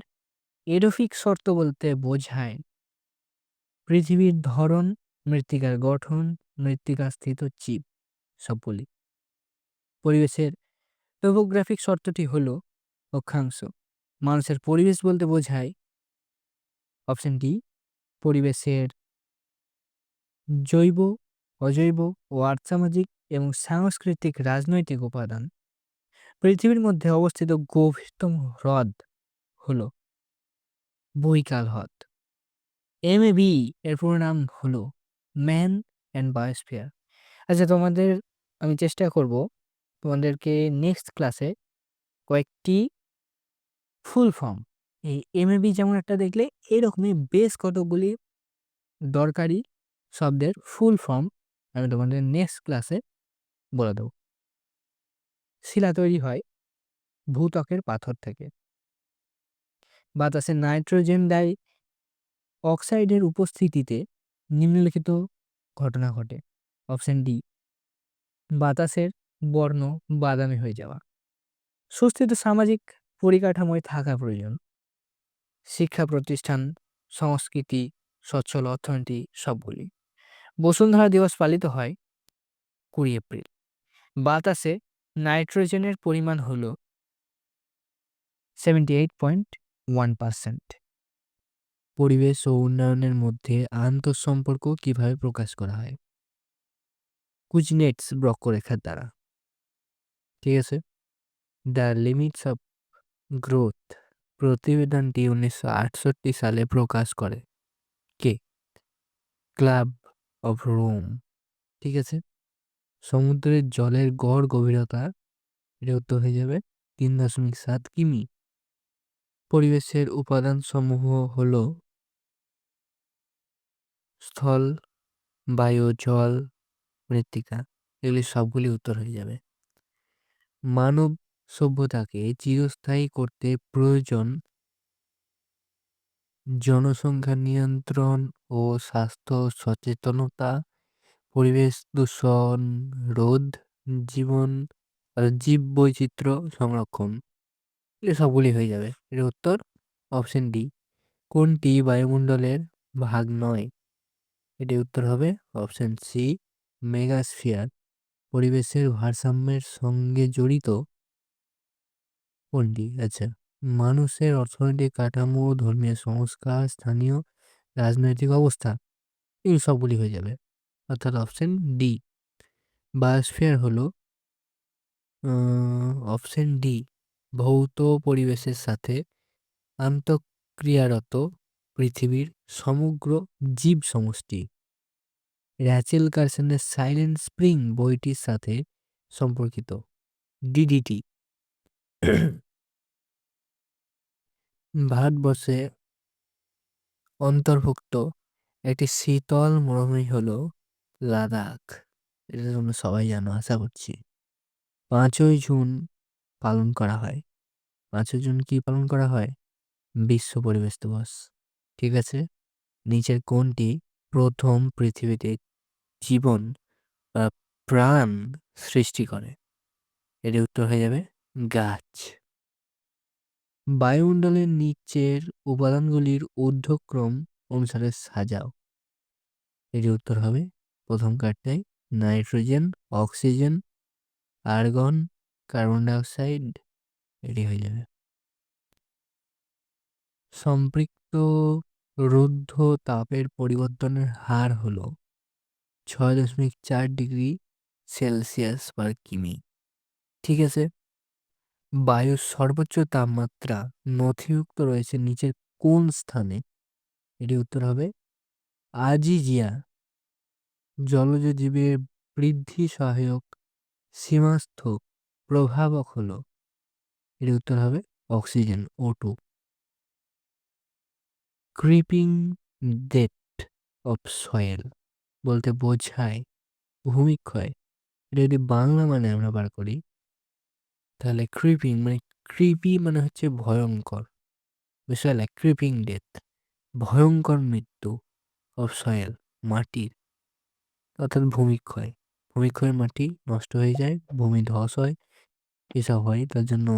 এডোফিক শর্ত বলতে বোঝায় পৃথিবীর ধরন, মৃত্তিকার গঠন, মৃত্তিকাস্থিত জীব সবগুলি। পরিবেশের টোপোগ্রাফিক শর্তটি হলো অক্ষাংশ। মানুষের পরিবেশ বলতে বোঝায় অপশন ডি পরিবেশের জৈব, অজৈব ও আর্থসামাজিক এবং সাংস্কৃতিক রাজনৈতিক উপাদান। পৃথিবীর মধ্যে অবস্থিত গভীরতম হ্রদ হলো বৈকাল হ্রদ। MAB এর পুরো নাম হলো ম্যান অ্যান্ড বায়োস্ফিয়ার। আচ্ছা, তোমাদের আমি চেষ্টা করব তোমাদেরকে নেক্সট ক্লাসে কয়েকটি ফুল ফর্ম, এই MAB যেমন একটা দেখলে এরকমই বেশ কতগুলি দরকারি শব্দের ফুল ফর্ম আমি তোমাদের নেক্সট ক্লাসে বলে দেবো। শিলা তৈরি হয় ভূত্বকের পাথর থেকে। বাতাসে নাইট্রোজেন ডাই অক্সাইডের উপস্থিতিতে নিম্নলিখিত ঘটনা ঘটে। অপশন ডি বাতাসের বর্ণ বাদামি হয়ে যাওয়া। সুস্থিত সামাজিক পরিকাঠামোয় থাকা প্রয়োজন। শিক্ষা প্রতিষ্ঠান, সংস্কৃতি, সচ্ছল অর্থনীতি সবগুলি। বসুন্ধরা দিবস পালিত হয় 20 এপ্রিল। বাতাসে নাইট্রোজেনের পরিমাণ হল 78.1%। পরিবেশ ও উন্নয়নের মধ্যে আন্তঃসম্পর্ক কিভাবে প্রকাশ করা হয়? কুজনেটস বক্ররেখার দ্বারা। ঠিক আছে? দ্য লিমিটস অফ গ্রোথ প্রতিবেদনটি 1968 সালে প্রকাশ করে কে? Club of Rome. ঠিক আছে? সমুদ্রের জলের গড় গভীরতা, এটা উত্তর হয়ে যাবে 3.7 কিমি। পরিবেশের উপাদানসমূহ হল স্থল, বায়ু, জল, মৃত্তিকা। এগুলি সবগুলি উত্তর হয়ে যাবে। মানব সভ্যতাকে চিরস্থায়ী করতে প্রয়োজন জনসংখ্যা নিয়ন্ত্রণ ও স্বাস্থ্য সচেতনতা, পরিবেশ দূষণ রোধ, জীবন জীববৈচিত্র্য সংরক্ষণ। এগুলো সবগুলি হয়ে যাবে। এর উত্তর অপশন ডি। কোনটি বায়ুমণ্ডলের ভাগ নয়? এটির উত্তর হবে অপশন সি, মেগাস্ফিয়ার। পরিবেশের ভারসাম্যের সঙ্গে জড়িত কোনটি? আচ্ছা, মানুষের অর্থনৈতিক কাঠামো, ধর্মীয় সংস্কার, স্থানীয় রাজনৈতিক অবস্থা। এই সবগুলি হয়ে যাবে, অর্থাৎ অপশন ডি। বায়োস্ফিয়ার হলো অপশন ডি, ভৌত পরিবেশের সাথে আন্তঃক্রিয়ারত পৃথিবীর সমগ্র জীব সমষ্টি। র্যাচেল কারসনের সাইলেন্ট স্প্রিং বইটির সাথে সম্পর্কিত। ডিডিটি। ভারতবর্ষে অন্তর্ভুক্ত একটি শীতল মরুভূমি হলো লাদাখ। এটা তোমরা সবাই জানো আশা করছি। 5ই জুন পালন করা হয়। 5ই জুন কি পালন করা হয়? বিশ্ব পরিবেশ দিবস। ঠিক আছে? নিচের কোনটি প্রথম পৃথিবীতে জীবন বা প্রাণ সৃষ্টি করে? এর উত্তর হয়ে যাবে গাছ। বায়ুমণ্ডলের নিচের উপাদানগুলির ঊর্ধ্বক্রম অনুসারে সাজাও। এর উত্তর হবে প্রথম কার্ডটাই nitrogen, oxygen, argon, carbon dioxide. এটি হয়ে যাবে। সম্পৃক্ত রুদ্ধ তাপের পরিবর্তনের হার হলো 6.4 ডিগ্রি সেলসিয়াস পার কিমি। ঠিক আছে? বায়ুর সর্বোচ্চ তাপমাত্রা নথিভুক্ত রয়েছে নিচের কোন স্থানে? এটি উত্তর হবে আজিজিয়া। জলজ জীবের বৃদ্ধি সহায়ক সীমাস্থ প্রভাবক হলো, এর উত্তর হবে oxygen O2। Creeping death of soil বলতে বোঝায় ভূমিক্ষয়। এটা যদি বাংলা মানে আমরা বার করি, তাহলে ক্রিপিং মানে ক্রিপি মানে হচ্ছে ভয়ঙ্কর, বুঝতে ক্রিপিং ডেথ ভয়ঙ্কর মৃত্যু, অফ সয়েল মাটির, অর্থাৎ ভূমিক্ষয়। ভূমিক্ষয়ের মাটি নষ্ট হয়ে যায়, ভূমি ধস হয়, এসব হয়। তার জন্য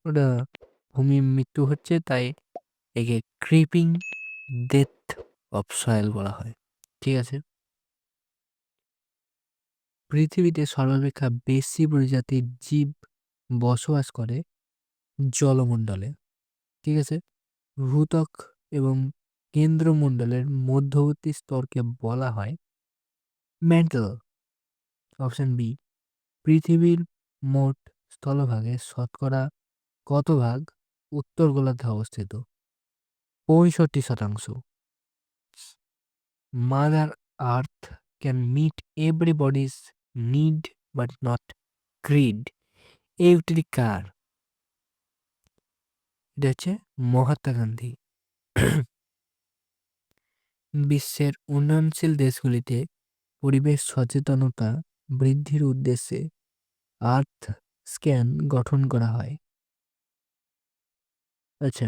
ওটা ভূমি মৃত্যু হচ্ছে, তাই একে ক্রিপিং ডেথ অফ সয়েল বলা হয়। ঠিক আছে? পৃথিবীতে সর্বাপেক্ষা বেশি প্রজাতির জীব বসবাস করে জলমণ্ডলে। ঠিক আছে? ভূত্বক এবং কেন্দ্রমণ্ডলের মধ্যবর্তী স্তরকে বলা হয় ম্যান্টল। Option B. পৃথিবীর মোট স্থলভাগের শতকরা কত ভাগ উত্তর গোলার্ধে অবস্থিত? 65%। Mother earth can meet everybody's need but not greed. এই উক্তিটি কার? এটা হচ্ছে মহাত্মা গান্ধী। বিশ্বের উন্নয়নশীল দেশগুলিতে পরিবেশ সচেতনতা বৃদ্ধির উদ্দেশ্যে আর্থ স্ক্যান গঠন করা হয়। আচ্ছা,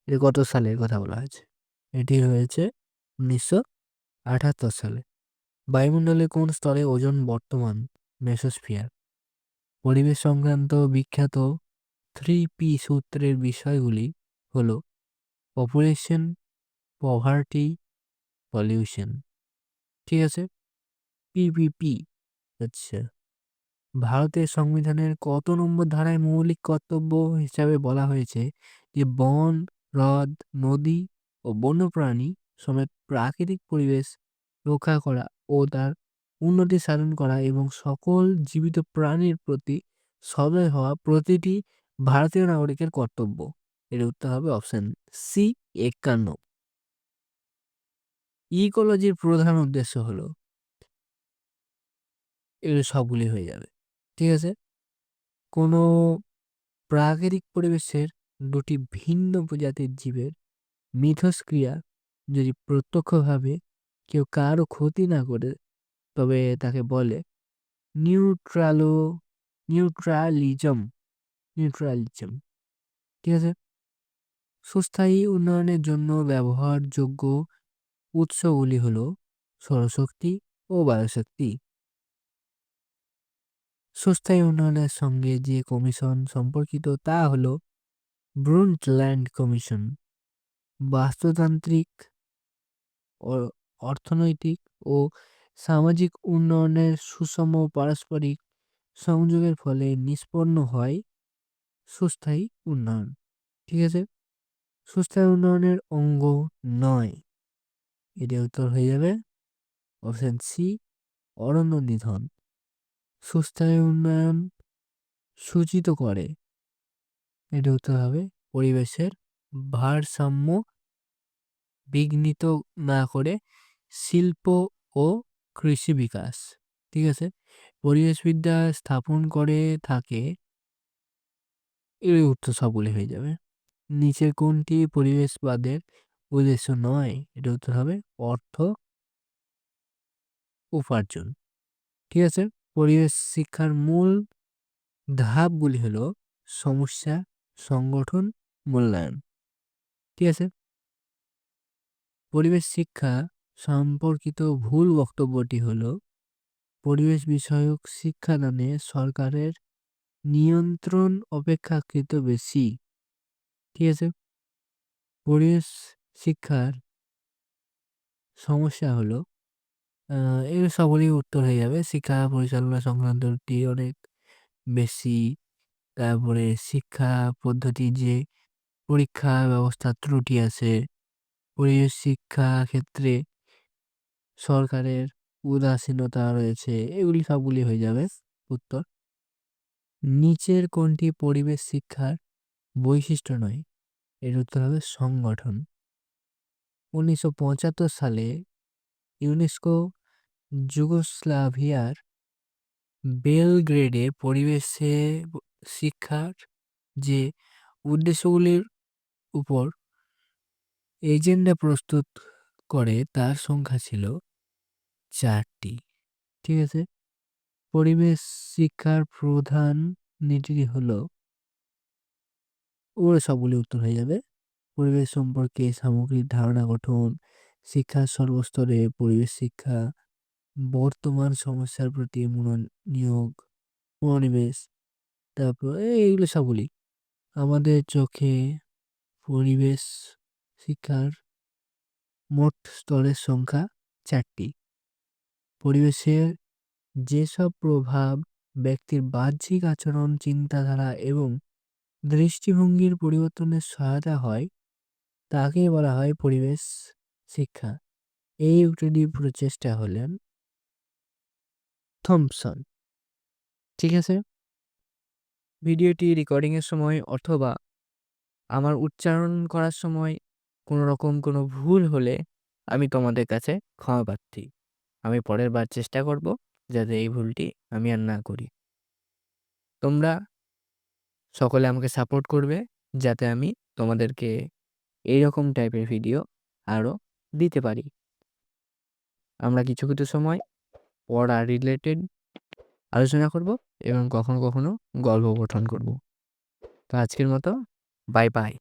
এটা কত সালের কথা বলা হয়েছে? এটি হয়েছে 1978 সালে। বায়ুমণ্ডলে কোন স্তরে ওজন বর্তমান? মেসোস্ফিয়ার। পরিবেশ সংক্রান্ত বিখ্যাত 3P সূত্রের বিষয়গুলি হলো পপুলেশন, পভার্টি, পলিউশন। ঠিক আছে? PPP। আচ্ছা, ভারতের সংবিধানের কত নম্বর ধারায় মৌলিক কর্তব্য হিসাবে বলা হয়েছে যে বন, হ্রদ, নদী ও বন্যপ্রাণী সমেত প্রাকৃতিক পরিবেশ রক্ষা করা ও তার উন্নতি সাধন করা এবং সকল জীবিত প্রাণীর প্রতি সদয় হওয়া প্রতিটি ভারতীয় নাগরিকের কর্তব্য। এর উত্তর হবে অপশন সি 51। ইকোলজির প্রধান উদ্দেশ্য হলো, এগুলো সবগুলি হয়ে যাবে, ঠিক আছে। কোনো প্রাকৃতিক পরিবেশের দুটি ভিন্ন প্রজাতির জীবের মিথস্ক্রিয়া যদি প্রত্যক্ষভাবে কেউ কারো ক্ষতি না করে তবে তাকে বলে নিউট্রালো নিউট্রালিজম নিউট্রালিজম ঠিক আছে। সুস্থায়ী উন্নয়নের জন্য ব্যবহারযোগ্য উৎসগুলি হলো সৌরশক্তি ও বায়ুশক্তি। সুস্থায়ী উন্নয়নের সঙ্গে যে কমিশন সম্পর্কিত তা হলো ব্রুন্টল্যান্ড কমিশন। বাস্তুতান্ত্রিক, অর্থনৈতিক ও সামাজিক উন্নয়নের সুষম পারস্পরিক সংযোগের ফলে নিষ্পন্ন হয় সুস্থায়ী উন্নয়ন, ঠিক আছে। সুস্থায়ী উন্নয়নের অঙ্গ নয়, এটা উত্তর হয়ে যাবে অপশন সি অরণ্য নিধন। সুস্থায়ী উন্নয়ন সূচিত করে, এটা উত্তর হবে পরিবেশের ভারসাম্য বিঘ্নিত না করে শিল্প ও কৃষি বিকাশ, ঠিক আছে। পরিবেশবিদ্যা স্থাপন করে থাকে, এর উত্তর সবগুলি হয়ে যাবে। নিচের কোনটি পরিবেশবাদের উদ্দেশ্য নয়, এটা উত্তর হবে অর্থ উপার্জন, ঠিক আছে। পরিবেশ শিক্ষার মূল ধাপগুলি হলো সমস্যা সংগঠন মূল্যায়ন, ঠিক আছে। পরিবেশ শিক্ষা সম্পর্কিত ভুল বক্তব্যটি হলো পরিবেশ বিষয়ক শিক্ষাদানে সরকারের নিয়ন্ত্রণ অপেক্ষাকৃত বেশি, ঠিক আছে। পরিবেশ শিক্ষার সমস্যা হলো এর সবরই উত্তর হয়ে যাবে শিক্ষা পরিচালনা সংক্রান্তটি অনেক বেশি। তারপরে শিক্ষা পদ্ধতি যে পরীক্ষা ব্যবস্থার ত্রুটি আছে, পরিবেশ শিক্ষা ক্ষেত্রে সরকারের উদাসীনতা রয়েছে, এগুলি সবগুলি হয়ে যাবে উত্তর। নিচের কোনটি পরিবেশ শিক্ষার বৈশিষ্ট্য নয়, এর উত্তর হবে সংগঠন। 1975 সালে ইউনেস্কো যুগোস্লাভিয়ার বেলগ্রেডে পরিবেশে শিক্ষার যে উদ্দেশ্যগুলির উপর এজেন্ডা প্রস্তুত করে তার সংখ্যা ছিল 4টি, ঠিক আছে। পরিবেশ শিক্ষার প্রধান নীতিটি হলো, ওগুলো সবগুলি উত্তর হয়ে যাবে। পরিবেশ সম্পর্কে সামগ্রিক ধারণা গঠন, শিক্ষার সর্বস্তরে পরিবেশ শিক্ষা, বর্তমান সমস্যার প্রতি মনোনিবেশ, তারপর এইগুলো সবগুলি। আমাদের চোখে পরিবেশ শিক্ষার মোট স্তরের সংখ্যা 4টি। পরিবেশের যেসব প্রভাব ব্যক্তির বাহ্যিক আচরণ, চিন্তাধারা এবং দৃষ্টিভঙ্গির পরিবর্তনে সহায়তা হয় তাকে বলা হয় পরিবেশ শিক্ষা। এই উক্তটি প্রচেষ্টা হলেন থমসন, ঠিক আছে। ভিডিওটি রেকর্ডিংয়ের সময় অথবা আমার উচ্চারণ করার সময় কোনো রকম কোনো ভুল হলে আমি তোমাদের কাছে ক্ষমা প্রার্থী। আমি পরের বার চেষ্টা করব যাতে এই ভুলটি আমি আর না করি। তোমরা সকলে আমাকে সাপোর্ট করবে যাতে আমি তোমাদেরকে এইরকম টাইপের ভিডিও আরও দিতে পারি। আমরা কিছু কিছু সময় পড়া রিলেটেড আলোচনা করব এবং কখনো কখনো গল্প গঠন করব। তো আজকের মতো বাই বাই।